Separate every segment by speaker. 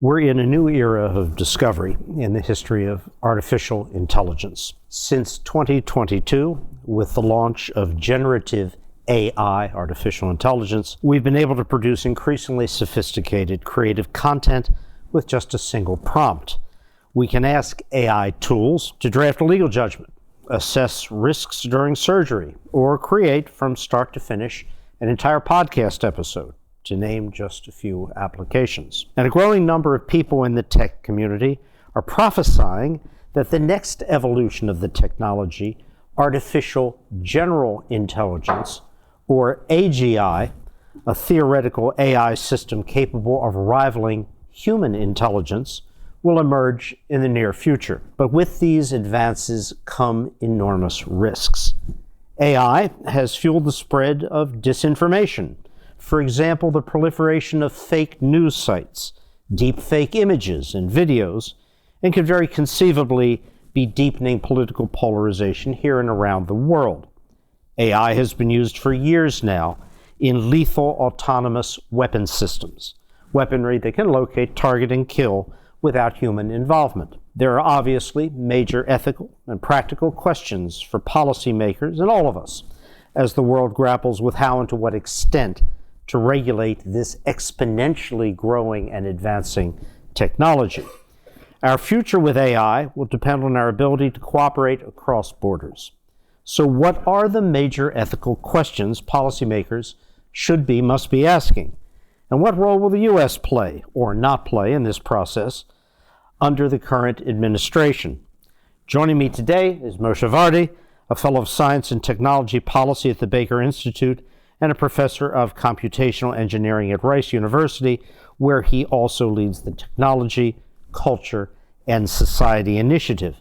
Speaker 1: We're in a new era of discovery in the history of artificial intelligence. Since 2022, with the launch of generative AI, artificial intelligence, we've been able to produce increasingly sophisticated creative content with just a single prompt. We can ask AI tools to draft a legal judgment, assess risks during surgery, or create from start to finish an entire podcast episode, to name just a few applications. And a growing number of people in the tech community are prophesying that the next evolution of the technology, artificial general intelligence, or AGI, a theoretical AI system capable of rivaling human intelligence, will emerge in the near future. But with these advances come enormous risks. AI has fueled the spread of disinformation. For example, the proliferation of fake news sites, deep fake images and videos, and could very conceivably be deepening political polarization here and around the world. AI has been used for years now in lethal autonomous weapon systems, weaponry that can locate, target, and kill without human involvement. There are obviously major ethical and practical questions for policymakers and all of us as the world grapples with how and to what extent to regulate this exponentially growing and advancing technology. Our future with AI will depend on our ability to cooperate across borders. So what are the major ethical questions policymakers must be asking? And what role will the U.S. play or not play in this process under the current administration? Joining me today is Moshe Vardi, a fellow of science and technology policy at the Baker Institute and a professor of computational engineering at Rice University, where he also leads the Technology, Culture, and Society Initiative.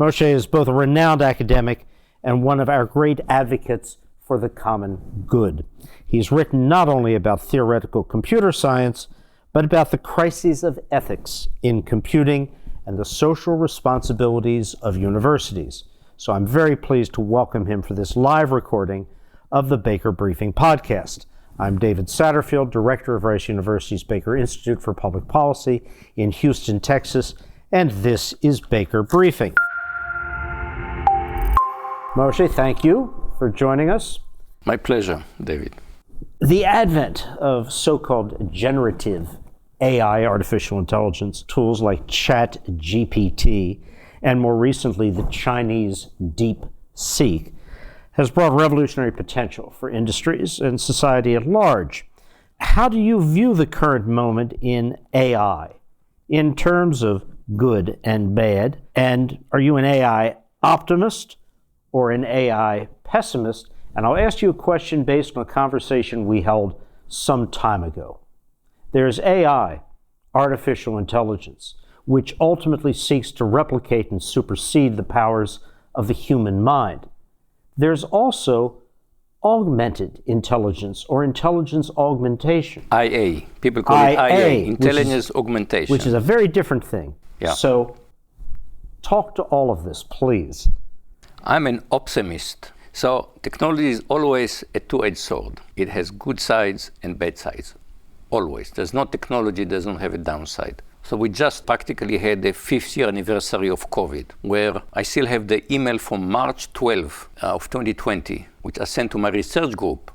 Speaker 1: Moshe is both a renowned academic and one of our great advocates for the common good. He's written not only about theoretical computer science, but about the crises of ethics in computing and the social responsibilities of universities. So I'm very pleased to welcome him for this live recording of the Baker Briefing podcast. I'm David Satterfield, director of Rice University's Baker Institute for Public Policy in Houston, Texas, and this is Baker Briefing. Moshe, thank you for joining us.
Speaker 2: My pleasure, David.
Speaker 1: The advent of so-called generative AI, artificial intelligence, tools like ChatGPT, and more recently the Chinese DeepSeek, has brought revolutionary potential for industries and society at large. How do you view the current moment in AI in terms of good and bad? And are you an AI optimist or an AI pessimist? And I'll ask you a question based on a conversation we held some time ago. There's AI, artificial intelligence, which ultimately seeks to replicate and supersede the powers of the human mind. There's also augmented intelligence or intelligence augmentation.
Speaker 2: IA. People call it IA, intelligence augmentation.
Speaker 1: Which is a very different thing.
Speaker 2: Yeah.
Speaker 1: So talk to all of this, please.
Speaker 2: I'm an optimist. So technology is always a two-edged sword. It has good sides and bad sides. Always. There's no technology that doesn't have a downside. So we just practically had the 5th year anniversary of COVID, where I still have the email from March 12 of 2020, which I sent to my research group,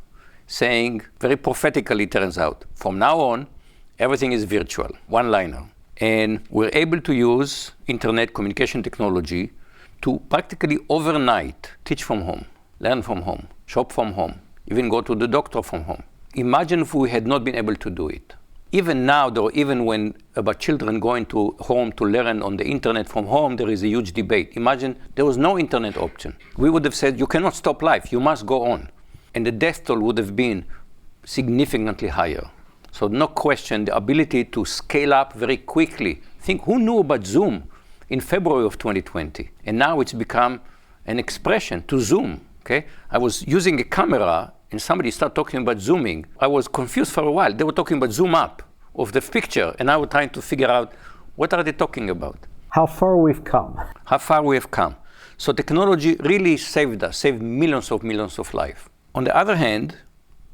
Speaker 2: saying, very prophetically it turns out, from now on, everything is virtual, one-liner. And we're able to use internet communication technology to practically overnight teach from home, learn from home, shop from home, even go to the doctor from home. Imagine if we had not been able to do it. Even now, though, even when about children going to home to learn on the internet from home, there is a huge debate. Imagine there was no internet option. We would have said, you cannot stop life, you must go on. And the death toll would have been significantly higher. So no question, the ability to scale up very quickly. Think, who knew about Zoom in February of 2020? And now it's become an expression to Zoom, okay? I was using a camera and somebody started talking about zooming. I was confused for a while. They were talking about zoom up of the picture, and I was trying to figure out what are they talking about.
Speaker 1: How far we've come.
Speaker 2: How far we have come. So technology really saved us, saved millions of lives. On the other hand,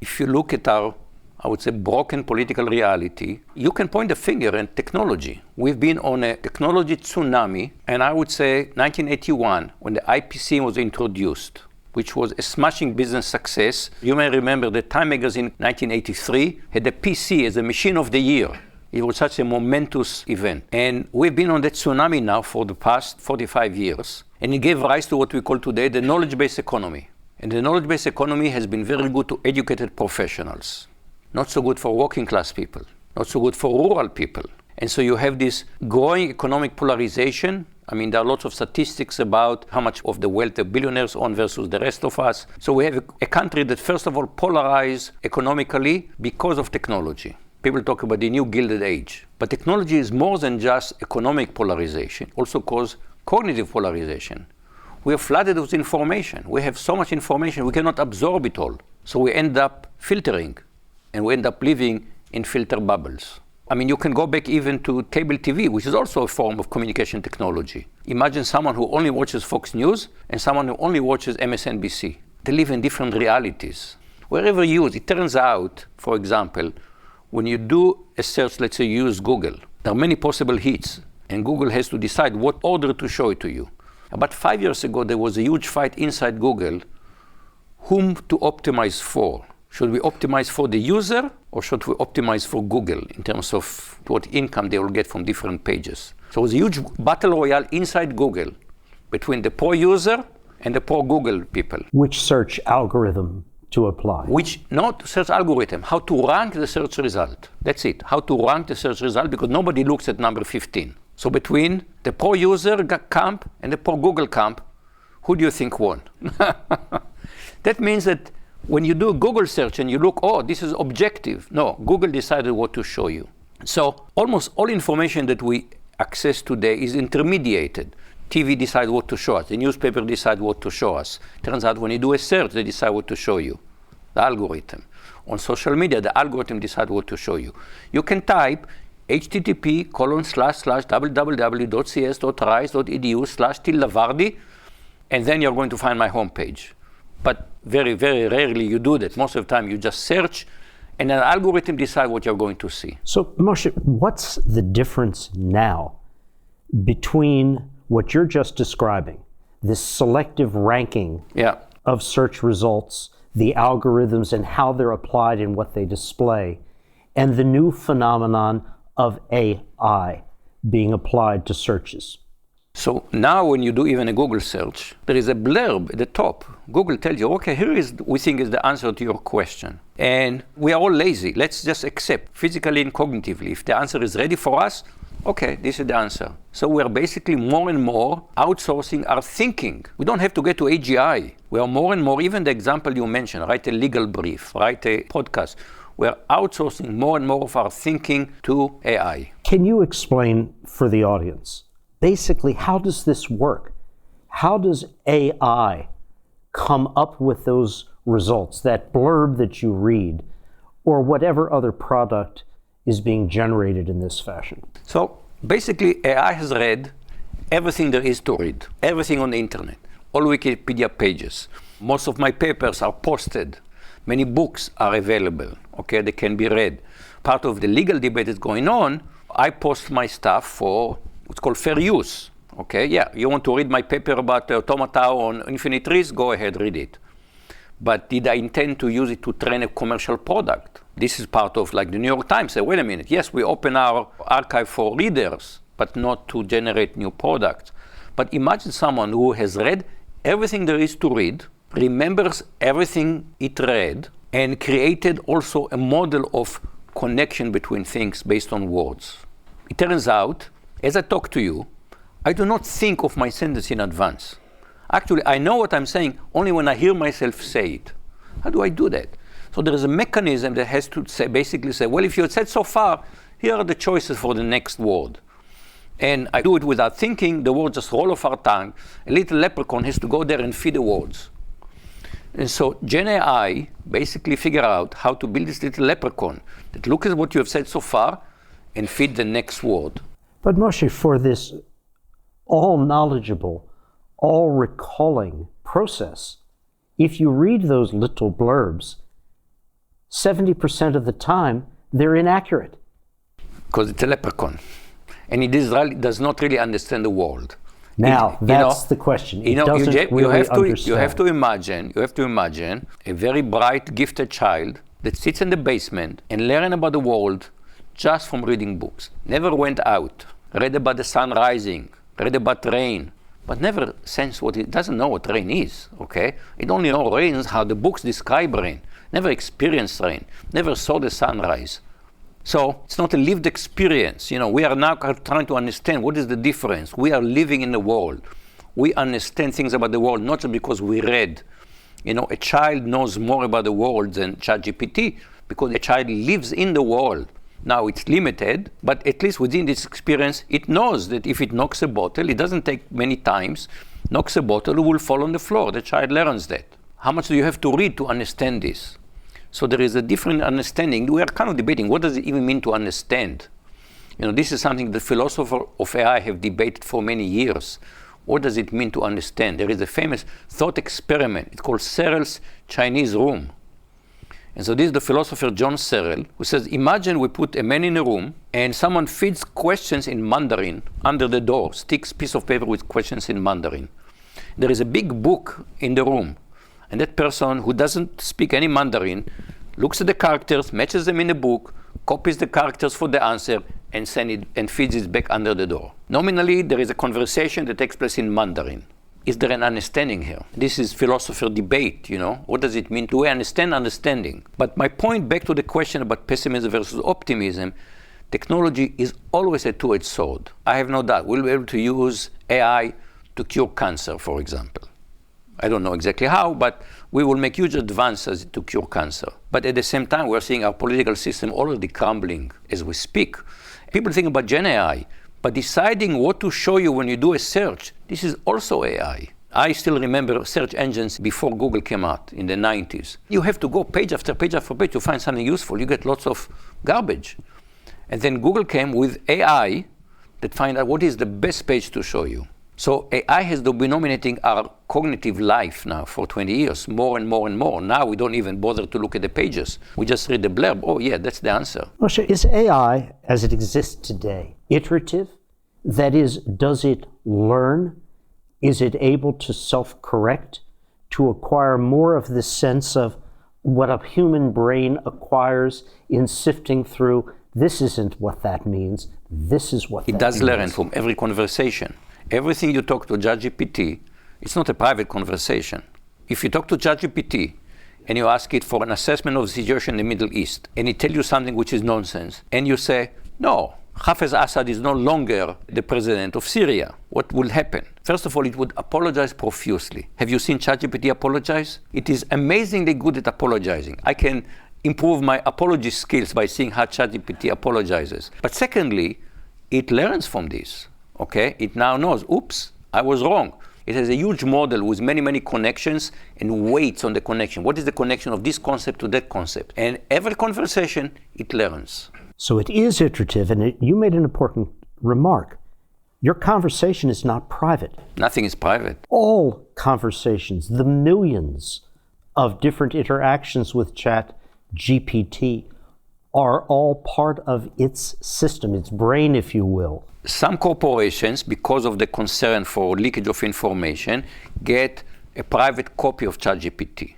Speaker 2: if you look at our I would say, broken political reality, you can point a finger at technology. We've been on a technology tsunami, and I would say 1981, when the IPC was introduced, which was a smashing business success. You may remember that Time magazine 1983 had the PC as a machine of the year. It was such a momentous event. And we've been on that tsunami now for the past 45 years, and it gave rise to what we call today the knowledge-based economy. And the knowledge-based economy has been very good to educated professionals. Not so good for working class people, not so good for rural people. And so you have this growing economic polarization. I mean, there are lots of statistics about how much of the wealth the billionaires own versus the rest of us. So we have a country that, first of all, polarized economically because of technology. People talk about the new Gilded Age. But technology is more than just economic polarization, it also causes cognitive polarization. We are flooded with information. We have so much information, we cannot absorb it all. So we end up filtering. And we end up living in filter bubbles. I mean, you can go back even to cable TV, which is also a form of communication technology. Imagine someone who only watches Fox News and someone who only watches MSNBC. They live in different realities. Wherever you use, it turns out, for example, when you do a search, let's say you use Google, there are many possible hits, and Google has to decide what order to show it to you. About 5 years ago, there was a huge fight inside Google, whom to optimize for. Should we optimize for the user, or should we optimize for Google in terms of what income they will get from different pages? So it was a huge battle royale inside Google between the pro user and the pro Google people.
Speaker 1: Which search algorithm to apply?
Speaker 2: Not search algorithm, how to rank the search result. That's it, how to rank the search result, because nobody looks at number 15. So between the pro user camp and the pro Google camp, who do you think won? That means that when you do a Google search and you look, oh, this is objective. No, Google decided what to show you. So almost all information that we access today is intermediated. TV decides what to show us. The newspaper decides what to show us. Turns out when you do a search, they decide what to show you. The algorithm. On social media, the algorithm decides what to show you. You can type http://www.cs.rise.edu/Vardi, and then you're going to find my homepage. But very, very rarely you do that. Most of the time you just search and an algorithm decides what you're going to see.
Speaker 1: So Moshe, what's the difference now between what you're just describing, this selective ranking of search results, the algorithms and how they're applied and what they display, and the new phenomenon of AI being applied to searches?
Speaker 2: So now when you do even a Google search, there is a blurb at the top. Google tells you, okay, here is, we think is the answer to your question. And we are all lazy. Let's just accept physically and cognitively. If the answer is ready for us, okay, this is the answer. So we are basically more and more outsourcing our thinking. We don't have to get to AGI. We are more and more, even the example you mentioned, write a legal brief, write a podcast. We are outsourcing more and more of our thinking to AI.
Speaker 1: Can you explain for the audience, basically, how does this work? How does AI come up with those results, that blurb that you read, or whatever other product is being generated in this fashion?
Speaker 2: So basically, AI has read everything there is to read, everything on the internet, all Wikipedia pages. Most of my papers are posted. Many books are available, okay, they can be read. Part of the legal debate that's going on, I post my stuff for what's called fair use. Okay, yeah, you want to read my paper about automata on infinite trees, go ahead, read it. But did I intend to use it to train a commercial product? This is part of, like the New York Times say, wait a minute, yes, we open our archive for readers, but not to generate new products. But imagine someone who has read everything there is to read, remembers everything it read, and created also a model of connection between things based on words. It turns out, as I talk to you, I do not think of my sentence in advance. Actually, I know what I'm saying only when I hear myself say it. How do I do that? So there is a mechanism that has to say, basically say, well, if you had said so far, here are the choices for the next word. And I do it without thinking, the words just roll off our tongue. A little leprechaun has to go there and feed the words. And so Gen AI basically figure out how to build this little leprechaun that look at what you have said so far and feed the next word.
Speaker 1: But Moshe, for this all-knowledgeable, all-recalling process, if you read those little blurbs, 70% of the time, they're inaccurate.
Speaker 2: Because it's a leprechaun. And it does not really understand the world.
Speaker 1: Now, that's the question. It doesn't really understand.
Speaker 2: You have to imagine a very bright, gifted child that sits in the basement and learn about the world just from reading books. Never went out, read about the sun rising, read about rain, but never sensed what it doesn't know what rain is, okay? It only knows rain is how the books describe rain. Never experienced rain, never saw the sunrise. So it's not a lived experience. We are now trying to understand what is the difference. We are living in the world. We understand things about the world, not just because we read. A child knows more about the world than ChatGPT because a child lives in the world. Now it's limited, but at least within this experience, it knows that if it knocks a bottle, it doesn't take many times, knocks a bottle, it will fall on the floor. The child learns that. How much do you have to read to understand this? So there is a different understanding. We are kind of debating, what does it even mean to understand? This is something the philosophers of AI have debated for many years. What does it mean to understand? There is a famous thought experiment. It's called Searle's Chinese room. And so this is the philosopher John Searle, who says, imagine we put a man in a room and someone feeds questions in Mandarin under the door, sticks a piece of paper with questions in Mandarin. There is a big book in the room. And that person who doesn't speak any Mandarin looks at the characters, matches them in the book, copies the characters for the answer, and sends it and feeds it back under the door. Nominally, there is a conversation that takes place in Mandarin. Is there an understanding here? This is philosopher debate, What does it mean? Do we understand understanding? But my point back to the question about pessimism versus optimism, technology is always a two-edged sword. I have no doubt we'll be able to use AI to cure cancer, for example. I don't know exactly how, but we will make huge advances to cure cancer. But at the same time, we're seeing our political system already crumbling as we speak. People think about Gen AI, but deciding what to show you when you do a search, this is also AI. I still remember search engines before Google came out in the 90s. You have to go page after page after page to find something useful. You get lots of garbage. And then Google came with AI that find out what is the best page to show you. So AI has been dominating our cognitive life now for 20 years, more and more and more. Now we don't even bother to look at the pages. We just read the blurb. Oh, yeah, that's the answer.
Speaker 1: Moshe, is AI, as it exists today, iterative? That is, does it learn? Is it able to self-correct, to acquire more of the sense of what a human brain acquires in sifting through, this isn't what that means, this is what that means?
Speaker 2: It does learn from every conversation. Everything you talk to ChatGPT, it's not a private conversation. If you talk to ChatGPT and you ask it for an assessment of the situation in the Middle East, and it tells you something which is nonsense, and you say, no, Hafez Assad is no longer the president of Syria, what will happen? First of all, it would apologize profusely. Have you seen ChatGPT apologize? It is amazingly good at apologizing. I can improve my apology skills by seeing how ChatGPT apologizes. But secondly, it learns from this. Okay, it now knows, oops, I was wrong. It has a huge model with many, many connections and weights on the connection. What is the connection of this concept to that concept? And every conversation, it learns.
Speaker 1: So it is iterative, and you made an important remark. Your conversation is not private.
Speaker 2: Nothing is private.
Speaker 1: All conversations, the millions of different interactions with ChatGPT are all part of its system, its brain, if you will.
Speaker 2: Some corporations, because of the concern for leakage of information, get a private copy of ChatGPT.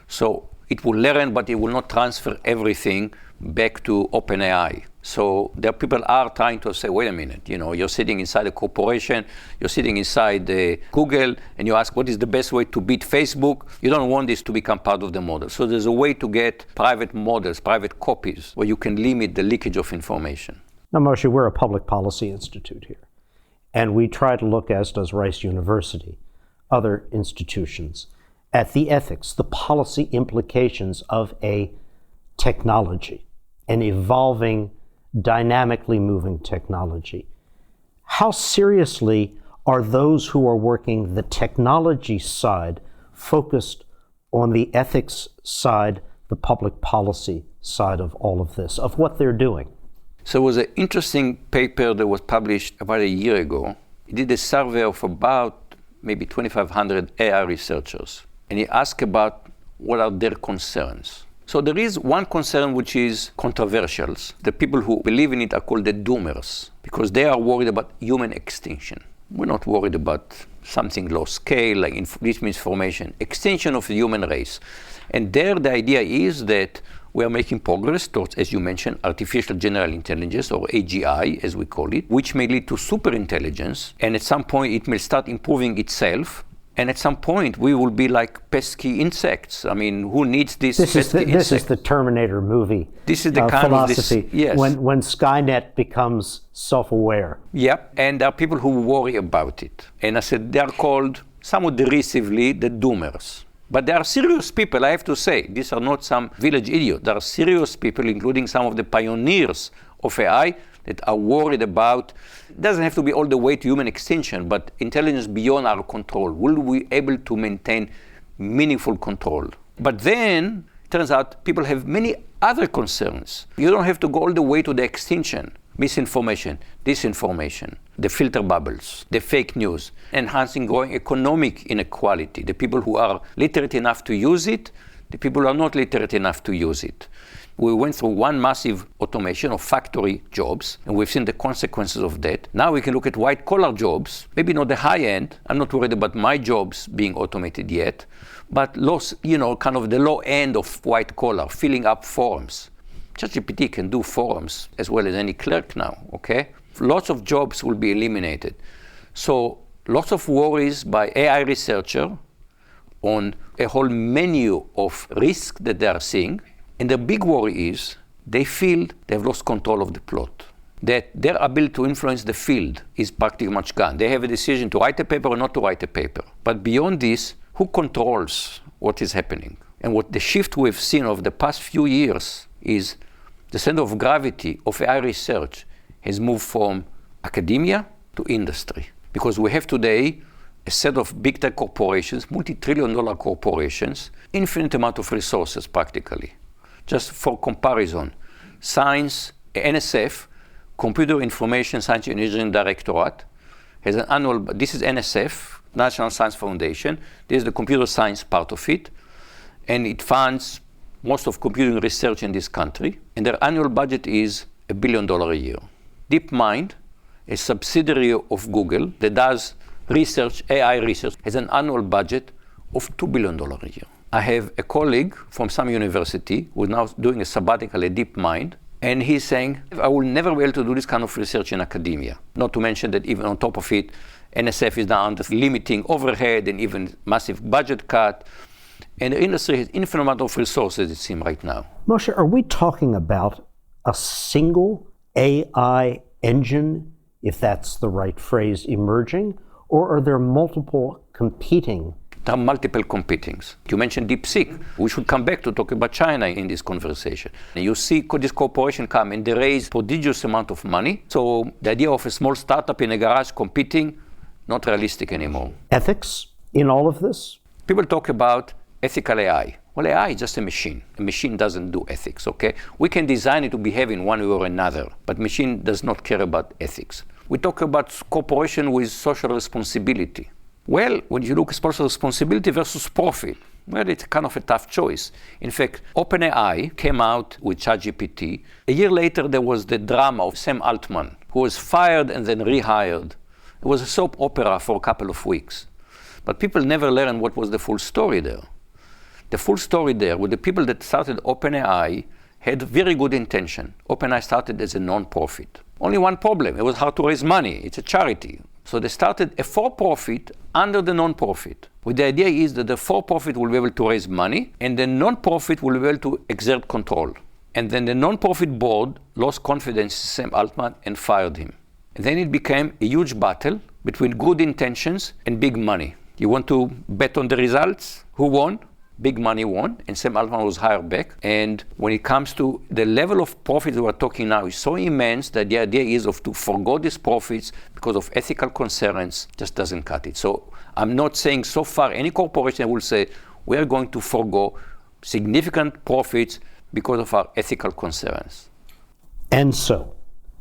Speaker 2: So it will learn, but it will not transfer everything back to OpenAI. So there people are trying to say, wait a minute, you're sitting inside a corporation, you're sitting inside Google, and you ask what is the best way to beat Facebook. You don't want this to become part of the model. So there's a way to get private models, private copies, where you can limit the leakage of information.
Speaker 1: Now, Moshe, we're a public policy institute here, and we try to look, as does Rice University, other institutions, at the ethics, the policy implications of a technology, an evolving, dynamically moving technology. How seriously are those who are working the technology side focused on the ethics side, the public policy side of all of this, of what they're doing?
Speaker 2: So it was an interesting paper that was published about a year ago. He did a survey of about maybe 2,500 AI researchers. And he asked about what are their concerns. So there is one concern which is controversial. The people who believe in it are called the doomers, because they are worried about human extinction. We're not worried about something low scale, like misinformation, extinction of the human race. And there the idea is that we are making progress towards, as you mentioned, artificial general intelligence, or AGI, as we call it, which may lead to superintelligence, and at some point it may start improving itself. And at some point, we will be like pesky insects. I mean, who needs this pesky insect?
Speaker 1: This is the Terminator movie.
Speaker 2: This is the kind
Speaker 1: philosophy.
Speaker 2: of this, yes.
Speaker 1: When Skynet becomes self-aware.
Speaker 2: Yep, and there are people who worry about it. And I said, they are called, somewhat derisively, the doomers. But they are serious people, I have to say. These are not some village idiots. There are serious people, including some of the pioneers of AI, that are worried about, it doesn't have to be all the way to human extinction, but intelligence beyond our control. Will we be able to maintain meaningful control? But then, it turns out, people have many other concerns. You don't have to go all the way to the extinction. Misinformation, disinformation, the filter bubbles, the fake news, enhancing growing economic inequality, the people who are literate enough to use it, the people who are not literate enough to use it. We went through one massive automation of factory jobs, and we've seen the consequences of that. Now we can look at white-collar jobs, maybe not the high end. I'm not worried about my jobs being automated yet, but kind of the low end of white-collar, filling up forms. ChatGPT can do forms as well as any clerk now, okay? Lots of jobs will be eliminated. So lots of worries by AI researchers on a whole menu of risks that they are seeing. And the big worry is they feel they've lost control of the plot, that their ability to influence the field is practically much gone. They have a decision to write a paper or not to write a paper. But beyond this, who controls what is happening? And what the shift we've seen over the past few years is the center of gravity of AI research has moved from academia to industry. Because we have today a set of big tech corporations, multi-trillion-dollar corporations, infinite amount of resources practically. Just for comparison, science, NSF, Computer Information Science and Engineering Directorate, has an annual, this is NSF, National Science Foundation, this is the computer science part of it, and it funds most of computing research in this country, and their annual budget is $1 billion a year. DeepMind, a subsidiary of Google that does research, AI research, has an annual budget of $2 billion a year. I have a colleague from some university who is now doing a sabbatical at DeepMind, and he's saying, I will never be able to do this kind of research in academia. Not to mention that even on top of it, NSF is now under limiting overhead and even massive budget cut. And the industry has infinite amount of resources, it seems, right now.
Speaker 1: Moshe, are we talking about a single AI engine, if that's the right phrase, emerging? Or are there multiple competing?
Speaker 2: There are multiple competings. You mentioned DeepSeek. We should come back to talk about China in this conversation. You see this corporation come and they raise prodigious amount of money. So the idea of a small startup in a garage competing, not realistic anymore.
Speaker 1: Ethics in all of this?
Speaker 2: People talk about ethical AI. Well, AI is just a machine. A machine doesn't do ethics, okay? We can design it to behave in one way or another, but machine does not care about ethics. We talk about cooperation with social responsibility. Well, when you look at social responsibility versus profit, well, it's kind of a tough choice. In fact, OpenAI came out with ChatGPT. A year later, there was the drama of Sam Altman, who was fired and then rehired. It was a soap opera for a couple of weeks. But people never learned what was the full story there. The full story there with the people that started OpenAI had very good intention. OpenAI started as a non-profit. Only one problem, it was hard to raise money. It's a charity. So they started a for-profit under the non-profit. With the idea is that the for-profit will be able to raise money and the non-profit will be able to exert control. And then the non-profit board lost confidence in Sam Altman and fired him. And then it became a huge battle between good intentions and big money. You want to bet on the results? Who won? Big money won, and Sam Altman was hired back. And when it comes to the level of profits we're talking now is so immense that the idea is to forgo these profits because of ethical concerns just doesn't cut it. So I'm not saying so far any corporation will say we are going to forgo significant profits because of our ethical concerns.
Speaker 1: And so,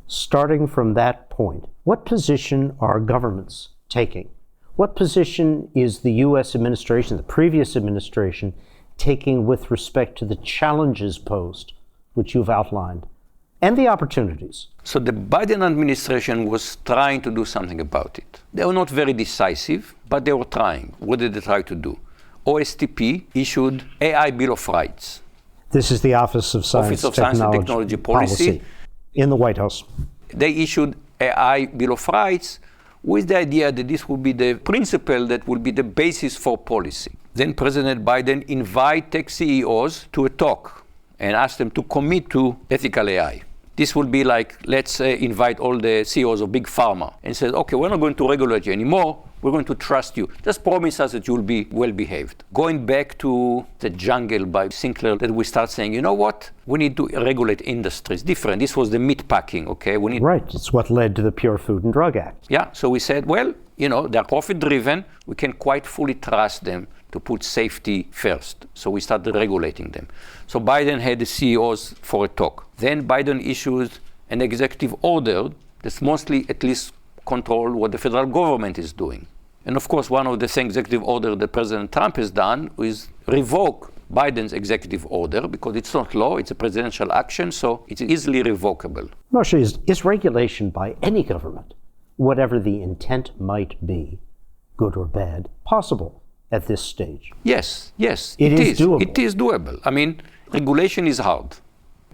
Speaker 1: starting from that point, what position are governments taking? What position is the U.S. administration, the previous administration, taking with respect to the challenges posed, which you've outlined, and the opportunities?
Speaker 2: So the Biden administration was trying to do something about it. They were not very decisive, but they were trying. What did they try to do? OSTP issued AI Bill of Rights.
Speaker 1: This is the Office of Science and Technology Policy in the White House.
Speaker 2: They issued AI Bill of Rights with the idea that this would be the principle that would be the basis for policy. Then President Biden invited tech CEOs to a talk and asked them to commit to ethical AI. This would be like, let's invite all the CEOs of big pharma and say, okay, we're not going to regulate you anymore. We're going to trust you. Just promise us that you'll be well behaved. Going back to The Jungle by Sinclair, that we start saying, you know what? We need to regulate industries. Different. This was the meat packing, okay?
Speaker 1: Right. It's what led to the Pure Food and Drug Act.
Speaker 2: Yeah. So we said, well, they're profit driven. We can quite fully trust them to put safety first. So we started regulating them. So Biden had the CEOs for a talk. Then Biden issued an executive order that's mostly at least control what the federal government is doing. And of course, one of the things executive order that President Trump has done is revoke Biden's executive order because it's not law, it's a presidential action, so it's easily revocable.
Speaker 1: Moshe, is regulation by any government, whatever the intent might be, good or bad, possible at this stage?
Speaker 2: Yes,
Speaker 1: it is doable.
Speaker 2: It is doable. I mean, regulation is hard.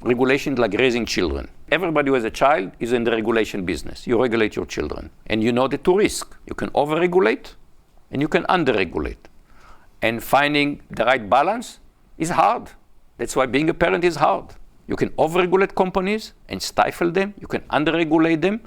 Speaker 2: Regulation is like raising children. Everybody who has a child is in the regulation business. You regulate your children. And you know the two risks. You can over-regulate and you can under-regulate. And finding the right balance is hard. That's why being a parent is hard. You can over-regulate companies and stifle them. You can under-regulate them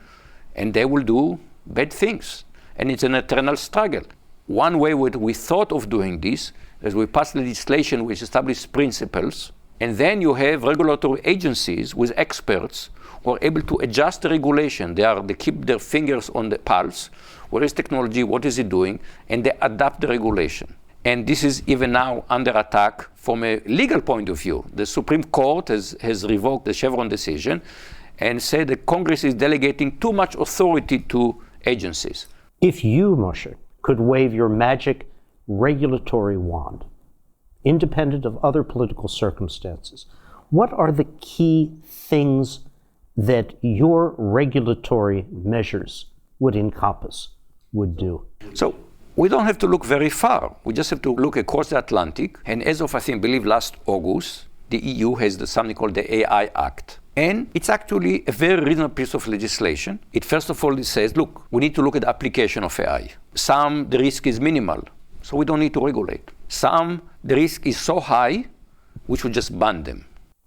Speaker 2: and they will do bad things. And it's an eternal struggle. One way we thought of doing this is we passed legislation which established principles. And then you have regulatory agencies with experts who are able to adjust the regulation. They keep their fingers on the pulse. Where is technology? What is it doing? And they adapt the regulation. And this is even now under attack from a legal point of view. The Supreme Court has revoked the Chevron decision and said that Congress is delegating too much authority to agencies.
Speaker 1: If you, Moshe, could wave your magic regulatory wand, independent of other political circumstances, what are the key things that your regulatory measures would encompass, would do?
Speaker 2: So we don't have to look very far. We just have to look across the Atlantic. And as of, I believe, last August, the EU has something called the AI Act. And it's actually a very reasonable piece of legislation. It first of all, it says, look, we need to look at the application of AI. The risk is minimal, so we don't need to regulate. The risk is so high, we should just ban them.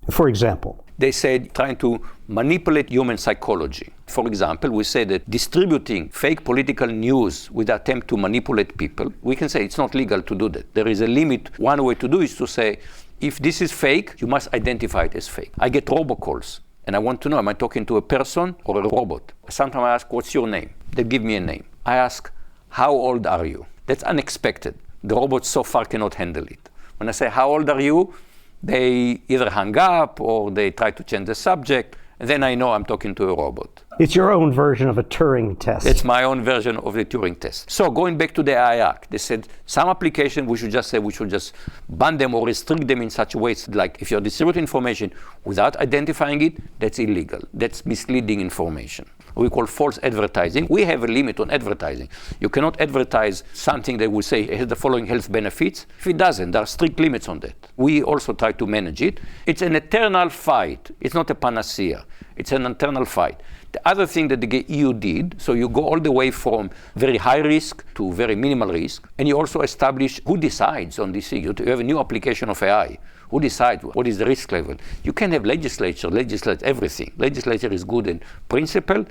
Speaker 1: For example?
Speaker 2: They said trying to manipulate human psychology. For example, we say that distributing fake political news with the attempt to manipulate people, we can say it's not legal to do that. There is a limit. One way to do is to say, if this is fake, you must identify it as fake. I get robocalls, and I want to know, am I talking to a person or a robot? Sometimes I ask, what's your name? They give me a name. I ask, how old are you? That's unexpected. The robots so far cannot handle it. When I say, how old are you? They either hang up or they try to change the subject, and then I know I'm talking to a robot.
Speaker 1: It's your own version of a Turing test.
Speaker 2: It's my own version of the Turing test. So going back to the AI Act, they said some applications we should just ban them or restrict them in such ways, like if you're distributing information without identifying it, that's illegal. That's misleading information. We call false advertising. We have a limit on advertising. You cannot advertise something that will say it has the following health benefits. If it doesn't, there are strict limits on that. We also try to manage it. It's an eternal fight. It's not a panacea. It's an eternal fight. The other thing that the EU did, so you go all the way from very high risk to very minimal risk, and you also establish who decides on this issue. You have a new application of AI. Who decides what is the risk level? You can have legislature legislate everything. Legislature is good in principle,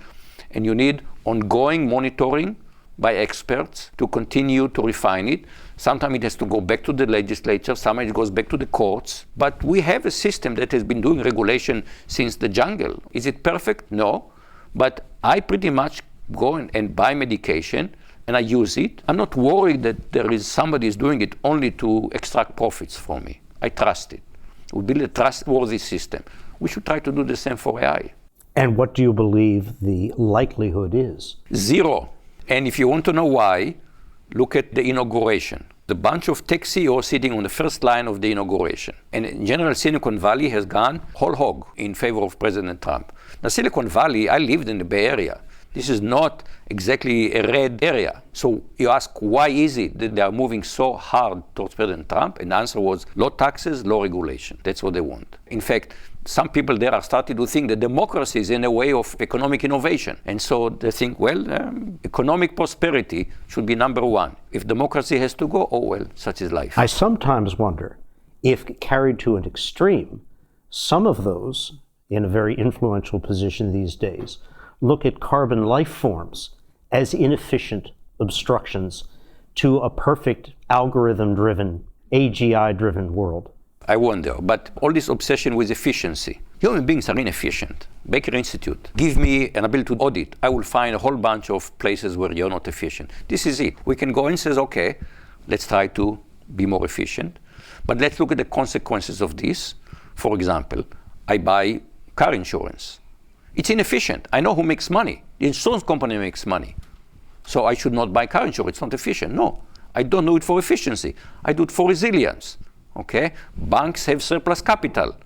Speaker 2: and you need ongoing monitoring by experts to continue to refine it. Sometimes it has to go back to the legislature, sometimes it goes back to the courts. But we have a system that has been doing regulation since the jungle. Is it perfect? No. But I pretty much go and buy medication and I use it. I'm not worried that there is somebody is doing it only to extract profits from me. I trust it. We build a trustworthy system. We should try to do the same for AI.
Speaker 1: And what do you believe the likelihood is?
Speaker 2: 0. And if you want to know why, look at the inauguration. the bunch of tech CEOs sitting on the first line of the inauguration. And in general, Silicon Valley has gone whole hog in favor of President Trump. Now, Silicon Valley, I lived in the Bay Area. This is not exactly a red area. So you ask, why is it that they are moving so hard towards President Trump? And the answer was low taxes, low regulation. That's what they want. In fact, some people there are starting to think that democracy is in a way of economic innovation. And so they think, well, economic prosperity should be number one. If democracy has to go, oh well, such is life.
Speaker 1: I sometimes wonder if carried to an extreme, some of those in a very influential position these days look at carbon life forms as inefficient obstructions to a perfect algorithm-driven, AGI-driven world.
Speaker 2: I wonder, but all this obsession with efficiency. Human beings are inefficient. Baker Institute, give me an ability to audit. I will find a whole bunch of places where you're not efficient. This is it. We can go and say, okay, let's try to be more efficient, but let's look at the consequences of this. For example, I buy car insurance. It's inefficient. I know who makes money. The insurance company makes money. So I should not buy car insurance. It's not efficient. No, I don't do it for efficiency. I do it for resilience. Okay? Banks have surplus capital.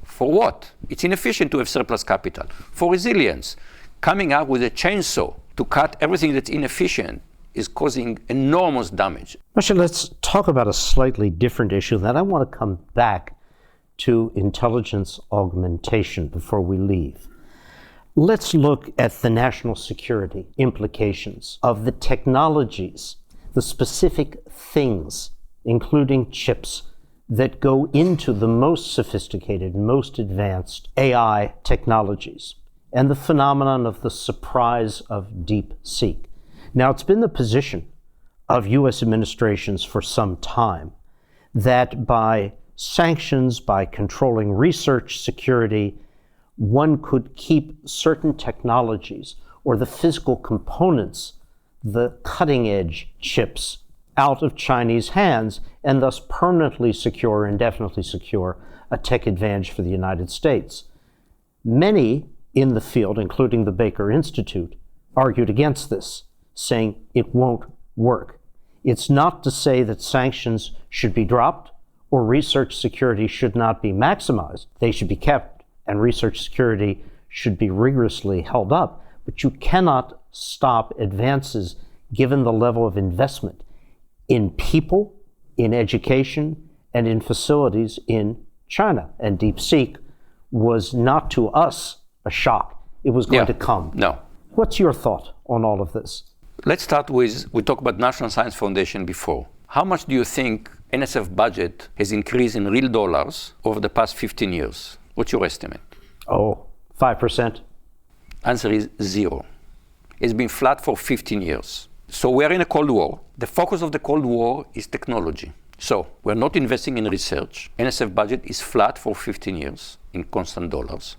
Speaker 2: For what? It's inefficient to have surplus capital. For resilience. Coming up with a chainsaw to cut everything that's inefficient is causing enormous damage.
Speaker 1: Moshe, let's talk about a slightly different issue. Then I want to come back to intelligence augmentation before we leave. Let's look at the national security implications of the technologies, the specific things, including chips, that go into the most sophisticated, most advanced AI technologies, and the phenomenon of the surprise of deep seek. Now, it's been the position of U.S. administrations for some time that by sanctions, by controlling research security, one could keep certain technologies or the physical components, the cutting-edge chips, out of Chinese hands and thus permanently secure, indefinitely secure a tech advantage for the United States. Many in the field, including the Baker Institute, argued against this, saying it won't work. It's not to say that sanctions should be dropped or research security should not be maximized. They should be kept, and research security should be rigorously held up, but you cannot stop advances given the level of investment in people, in education, and in facilities in China. And DeepSeek was not to us a shock. It was going to come.
Speaker 2: No.
Speaker 1: What's your thought on all of this?
Speaker 2: Let's start with, we talked about National Science Foundation before. How much do you think NSF budget has increased in real dollars over the past 15 years? What's your estimate?
Speaker 1: 5%.
Speaker 2: Answer is 0. It's been flat for 15 years. So we're in a Cold War. The focus of the Cold War is technology. So we're not investing in research. NSF budget is flat for 15 years in constant dollars.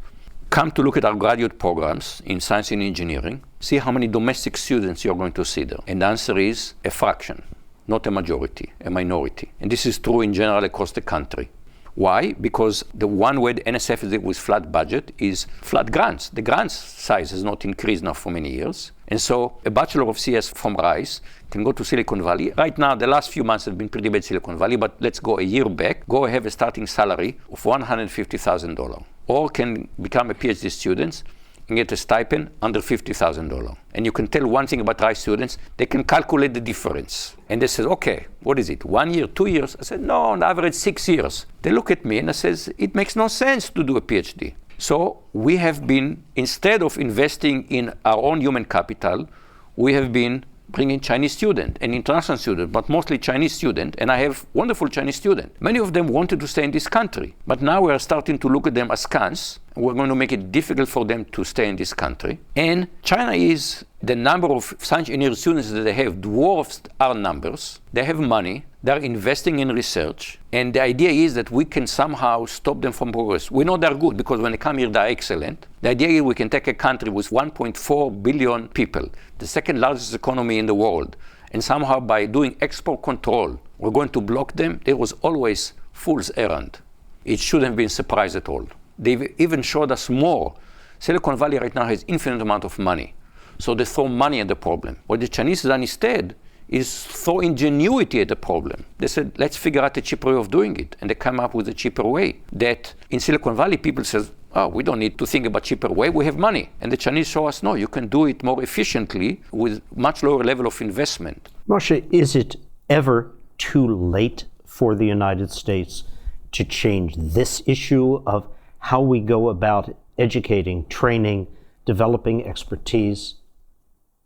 Speaker 2: Come to look at our graduate programs in science and engineering. See how many domestic students you're going to see there. And the answer is a fraction, not a majority, a minority. And this is true in general across the country. Why? Because the one way the NSF is with flat budget is flat grants. The grants size has not increased now for many years. And so a Bachelor of CS from Rice can go to Silicon Valley. Right now, the last few months have been pretty bad Silicon Valley, but let's go a year back. Go have a starting salary of $150,000. Or can become a PhD student and get a stipend under $50,000. And you can tell one thing about Rice students, they can calculate the difference. And they say, okay, what is it, 1 year, 2 years? I said, no, on average 6 years. They look at me and I says, it makes no sense to do a PhD. So we have been, instead of investing in our own human capital, we have been bringing Chinese students and international students, but mostly Chinese students. And I have wonderful Chinese students. Many of them wanted to stay in this country, but now we are starting to look at them askance. We're going to make it difficult for them to stay in this country. And China is, the number of science engineering students that they have dwarfs our numbers. They have money. They're investing in research. And the idea is that we can somehow stop them from progress. We know they're good because when they come here, they're excellent. The idea is we can take a country with 1.4 billion people, the second largest economy in the world, and somehow by doing export control, we're going to block them. It was always fool's errand. It shouldn't have been a surprise at all. They've even showed us more. Silicon Valley right now has infinite amount of money. So they throw money at the problem. What the Chinese have done instead is throw ingenuity at the problem. They said, let's figure out a cheaper way of doing it. And they come up with a cheaper way. That in Silicon Valley, people say, oh, we don't need to think about cheaper way, we have money. And the Chinese show us, no, you can do it more efficiently with much lower level of investment.
Speaker 1: Moshe, is it ever too late for the United States to change this issue of how we go about educating, training, developing expertise?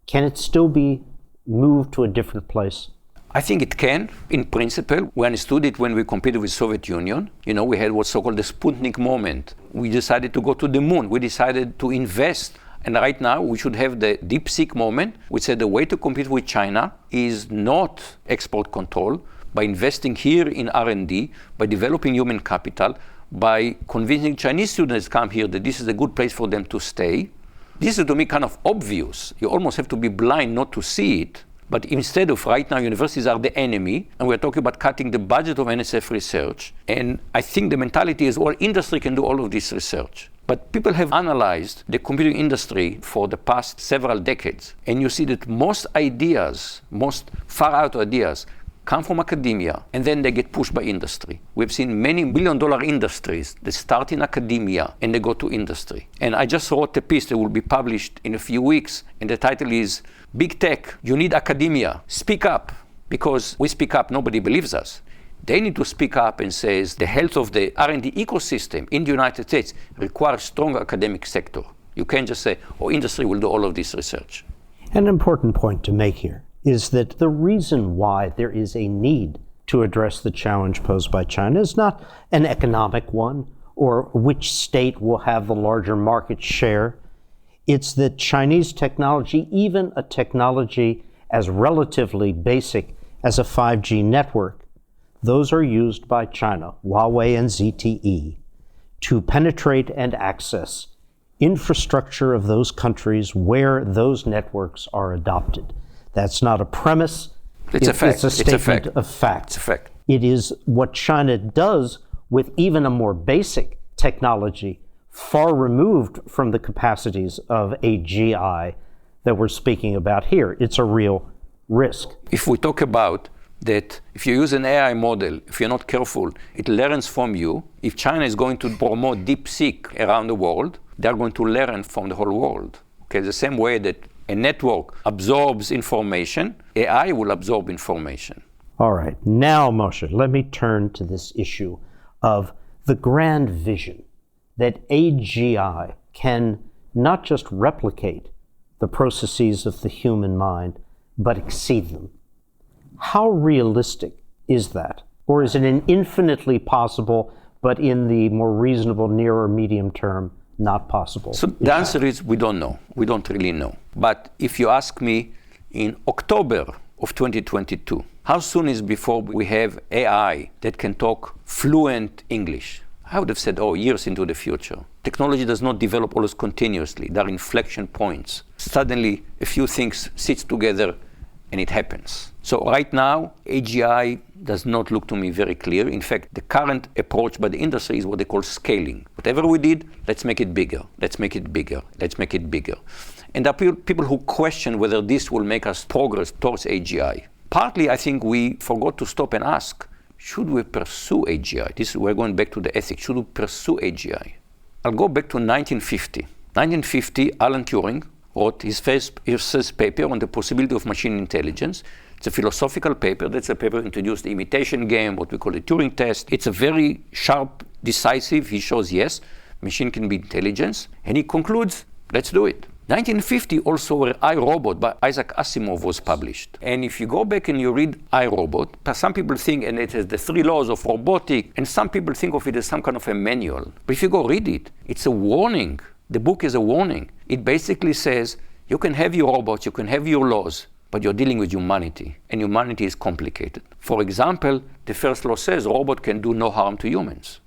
Speaker 1: Can it still be moved to a different place?
Speaker 2: I think it can, in principle. We understood it when we competed with Soviet Union. You know, we had what's so-called the Sputnik moment. We decided to go to the moon. We decided to invest. And right now, we should have the DeepSeek moment, which said the way to compete with China is not export control, by investing here in R&D, by developing human capital, by convincing Chinese students to come here that this is a good place for them to stay. This is to me kind of obvious. You almost have to be blind not to see it. But instead of right now, universities are the enemy, and we're talking about cutting the budget of NSF research. And I think the mentality is, well, industry can do all of this research. But people have analyzed the computing industry for the past several decades. And you see that most ideas, most far out ideas, come from academia, and then they get pushed by industry. We've seen many billion-dollar industries that start in academia and they go to industry. And I just wrote a piece that will be published in a few weeks, and the title is, Big Tech, you need academia. Speak up, because we speak up, nobody believes us. They need to speak up and say the health of the R&D ecosystem in the United States requires strong academic sector. You can't just say, oh, industry will do all of this research.
Speaker 1: An important point to make here is that the reason why there is a need to address the challenge posed by China is not an economic one or which state will have the larger market share. It's that Chinese technology, even a technology as relatively basic as a 5G network, those are used by China, Huawei and ZTE, to penetrate and access infrastructure of those countries where those networks are adopted. That's not a premise.
Speaker 2: It's a fact.
Speaker 1: It's a statement of fact.
Speaker 2: It's a fact.
Speaker 1: It is what China does with even a more basic technology, far removed from the capacities of AGI that we're speaking about here. It's a real risk.
Speaker 2: If we talk about that, if you use an AI model, if you're not careful, it learns from you. If China is going to promote DeepSeek around the world, they're going to learn from the whole world. Okay, the same way that a network absorbs information, AI will absorb information.
Speaker 1: All right. Now, Moshe, let me turn to this issue of the grand vision that AGI can not just replicate the processes of the human mind, but exceed them. How realistic is that? Or is it an infinitely possible, but in the more reasonable near or medium term, not possible?
Speaker 2: So the answer is we don't know. We don't really know. But if you ask me in October of 2022, how soon is before we have AI that can talk fluent English? I would have said, oh, years into the future. Technology does not develop always continuously. There are inflection points. Suddenly, a few things sit together and it happens. So right now, AGI does not look to me very clear. In fact, the current approach by the industry is what they call scaling. Whatever we did, let's make it bigger. Let's make it bigger. Let's make it bigger. And there are people who question whether this will make us progress towards AGI. Partly, I think we forgot to stop and ask, should we pursue AGI? We're going back to the ethics. Should we pursue AGI? I'll go back to 1950. 1950, Alan Turing wrote his first paper on the possibility of machine intelligence. It's a philosophical paper. That's a paper introduced the imitation game, what we call the Turing test. It's a very sharp, decisive. He shows, yes, machine can be intelligence. And he concludes, let's do it. 1950 also where I, Robot by Isaac Asimov was published. And if you go back and you read I, Robot, some people think, and it has the 3 laws of robotic, and some people think of it as some kind of a manual. But if you go read it, it's a warning. The book is a warning. It basically says, you can have your robots, you can have your laws, but you're dealing with humanity, and humanity is complicated. For example, the first law says robot can do no harm to humans.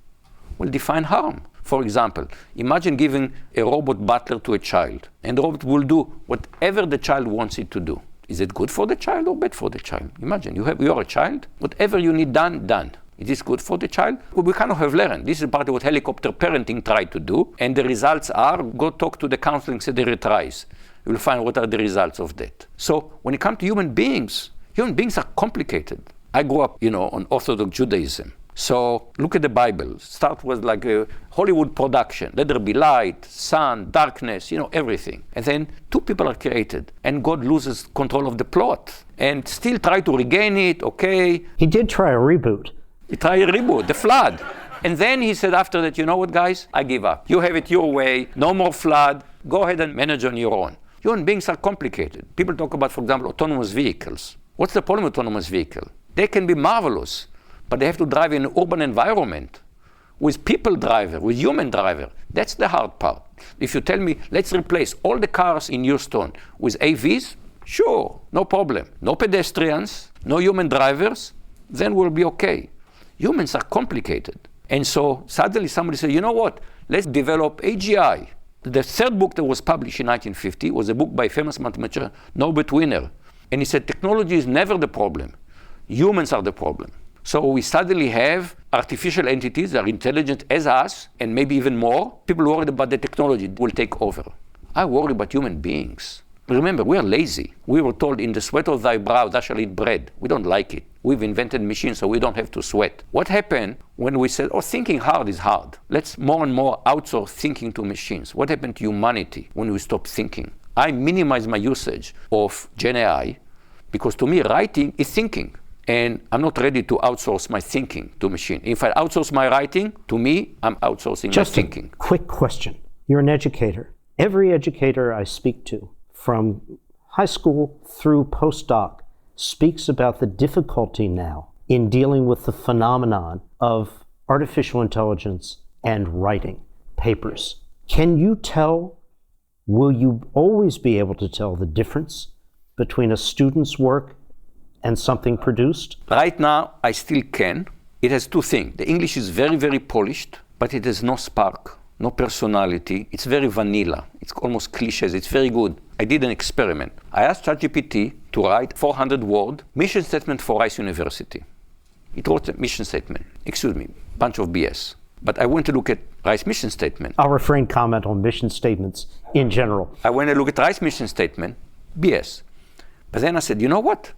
Speaker 2: Well, define harm. For example, imagine giving a robot butler to a child, and the robot will do whatever the child wants it to do. Is it good for the child or bad for the child? Imagine, you're a child, whatever you need done. Is this good for the child? Well, we kind of have learned. This is part of what helicopter parenting tried to do, and the results are, go talk to the counseling, say they retries. You'll find what are the results of that. So when it comes to human beings, Human beings are complicated. I grew up, on Orthodox Judaism. So look at the Bible. Start with like a Hollywood production. Let there be light, sun, darkness, everything. And then two people are created, and God loses control of the plot and still try to regain it. Okay.
Speaker 1: He did try a reboot.
Speaker 2: He tried a reboot, the flood. And then he said after that, you know what, guys? I give up. You have it your way. No more flood. Go ahead and manage on your own. Human beings are complicated. People talk about, for example, autonomous vehicles. What's the problem with autonomous vehicle? They can be marvelous, but they have to drive in an urban environment with people driver, with human driver. That's the hard part. If you tell me, let's replace all the cars in Houston with AVs, sure, no problem. No pedestrians, no human drivers, then we'll be okay. Humans are complicated. And so suddenly somebody said, you know what? Let's develop AGI. The third book that was published in 1950 was a book by a famous mathematician, Norbert Wiener. And he said, technology is never the problem. Humans are the problem. So we suddenly have artificial entities that are intelligent as us, and maybe even more. People worried about the technology will take over. I worry about human beings. Remember, we are lazy. We were told, in the sweat of thy brow, thou shalt eat bread. We don't like it. We've invented machines so we don't have to sweat. What happened when we said, thinking hard is hard. Let's more and more outsource thinking to machines. What happened to humanity when we stopped thinking? I minimize my usage of Gen AI because to me, writing is thinking. And I'm not ready to outsource my thinking to machine. If I outsource my writing, to me, I'm outsourcing my thinking.
Speaker 1: Just a quick question. You're an educator. Every educator I speak to, from high school through postdoc, speaks about the difficulty now in dealing with the phenomenon of artificial intelligence and writing papers. Can you tell, will you always be able to tell the difference between a student's work and something produced?
Speaker 2: Right now, I still can. It has two things. The English is very, very polished, but it has no spark, no personality. It's very vanilla. It's almost cliches. It's very good. I did an experiment. I asked ChatGPT to write 400-word mission statement for Rice University. It wrote a mission statement. Bunch of BS. But I went to look at Rice mission statement.
Speaker 1: I'll refrain comment on mission statements in general.
Speaker 2: I went to look at Rice mission statement, BS. But then I said, you know what?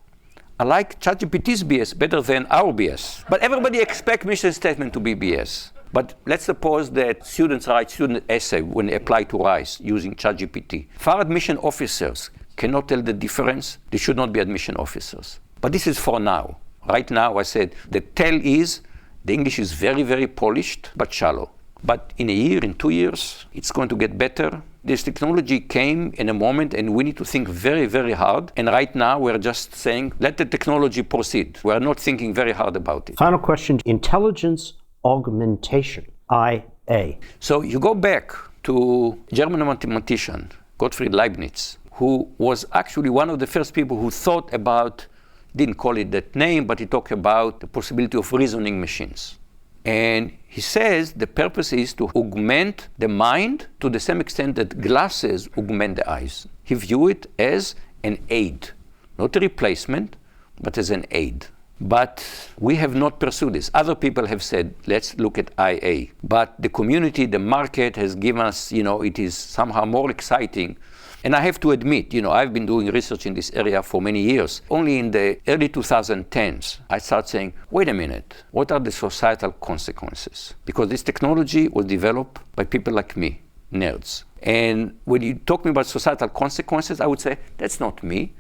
Speaker 2: I like ChatGPT's BS better than our BS. But everybody expects mission statement to be BS. But let's suppose that students write student essay when they apply to Rice using ChatGPT. Far admission officers cannot tell the difference. They should not be admission officers. But this is for now. Right now, I said, the tell is the English is very, very polished, but shallow. But in a year, in 2 years, it's going to get better. This technology came in a moment, and we need to think very, very hard. And right now, we're just saying, let the technology proceed. We're not thinking very hard about it.
Speaker 1: Final question, intelligence augmentation, IA.
Speaker 2: So you go back to German mathematician, Gottfried Leibniz, who was actually one of the first people who thought about, didn't call it that name, but he talked about the possibility of reasoning machines. And he says the purpose is to augment the mind to the same extent that glasses augment the eyes. He viewed it as an aid, not a replacement, but as an aid. But we have not pursued this. Other people have said, let's look at IA. But the community, the market has given us, it is somehow more exciting. And I have to admit, I've been doing research in this area for many years. Only in the early 2010s, I started saying, wait a minute, what are the societal consequences? Because this technology was developed by people like me, nerds. And when you talk to me about societal consequences, I would say, that's not me.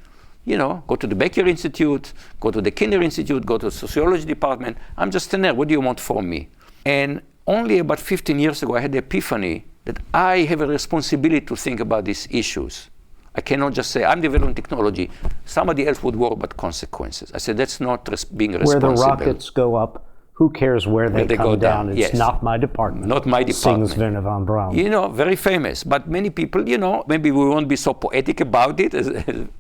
Speaker 2: Go to the Baker Institute, go to the Kinder Institute, go to the sociology department. I'm just a nerd. What do you want from me? And only about 15 years ago, I had the epiphany that I have a responsibility to think about these issues. I cannot just say, I'm developing technology. Somebody else would worry about consequences. I said, that's not being responsible.
Speaker 1: Where the rockets go up, who cares where they come down? It's not my department.
Speaker 2: Not my department.
Speaker 1: Sings Werner von Braun.
Speaker 2: Very famous. But many people, maybe we won't be so poetic about it as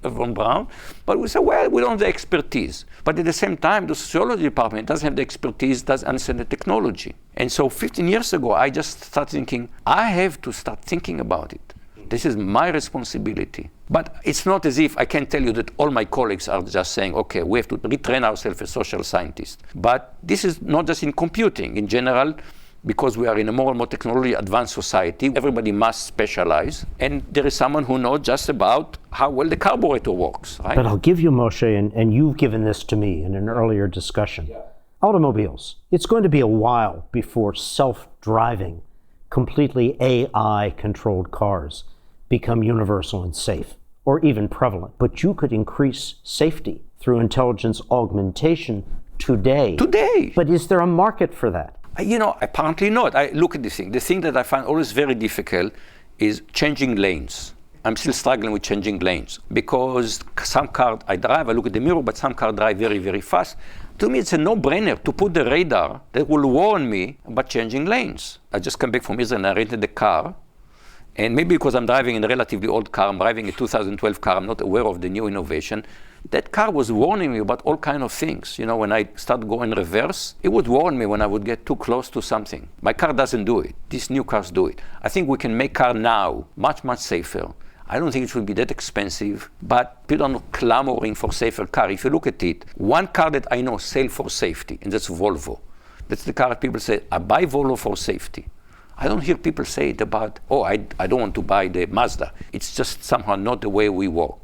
Speaker 2: von Braun. But we say, well, we don't have the expertise. But at the same time, the sociology department doesn't have the expertise, doesn't understand the technology. And so 15 years ago, I just started thinking, I have to start thinking about it. This is my responsibility. But it's not as if I can tell you that all my colleagues are just saying, okay, we have to retrain ourselves as social scientists. But this is not just in computing. In general, because we are in a more and more technology advanced society. Everybody must specialize. And there is someone who knows just about how well the carburetor works, right?
Speaker 1: But I'll give you, Moshe, and you've given this to me in an earlier discussion. Yeah. Automobiles. It's going to be a while before self-driving, completely AI-controlled cars become universal and safe, or even prevalent. But you could increase safety through intelligence augmentation today.
Speaker 2: Today!
Speaker 1: But is there a market for that?
Speaker 2: Apparently not. I look at this thing. The thing that I find always very difficult is changing lanes. I'm still struggling with changing lanes because some car I drive, I look at the mirror, but some car drive very, very fast. To me, it's a no-brainer to put the radar that will warn me about changing lanes. I just came back from Israel and I rented the car. And maybe because I'm driving in a relatively old car, I'm driving a 2012 car, I'm not aware of the new innovation. That car was warning me about all kinds of things. When I start going reverse, it would warn me when I would get too close to something. My car doesn't do it. These new cars do it. I think we can make car now much, much safer. I don't think it should be that expensive, but people are clamoring for safer car. If you look at it, one car that I know sells for safety, and that's Volvo. That's the car people say, I buy Volvo for safety. I don't hear people say it about, I don't want to buy the Mazda. It's just somehow not the way we work.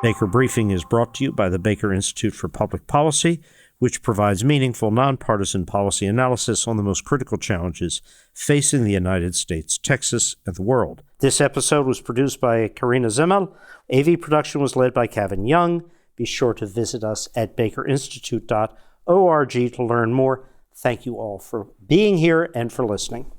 Speaker 1: Baker Briefing is brought to you by the Baker Institute for Public Policy, which provides meaningful, nonpartisan policy analysis on the most critical challenges facing the United States, Texas, and the world. This episode was produced by Karina Zimmel. AV production was led by Kevin Young. Be sure to visit us at bakerinstitute.org to learn more. Thank you all for being here and for listening.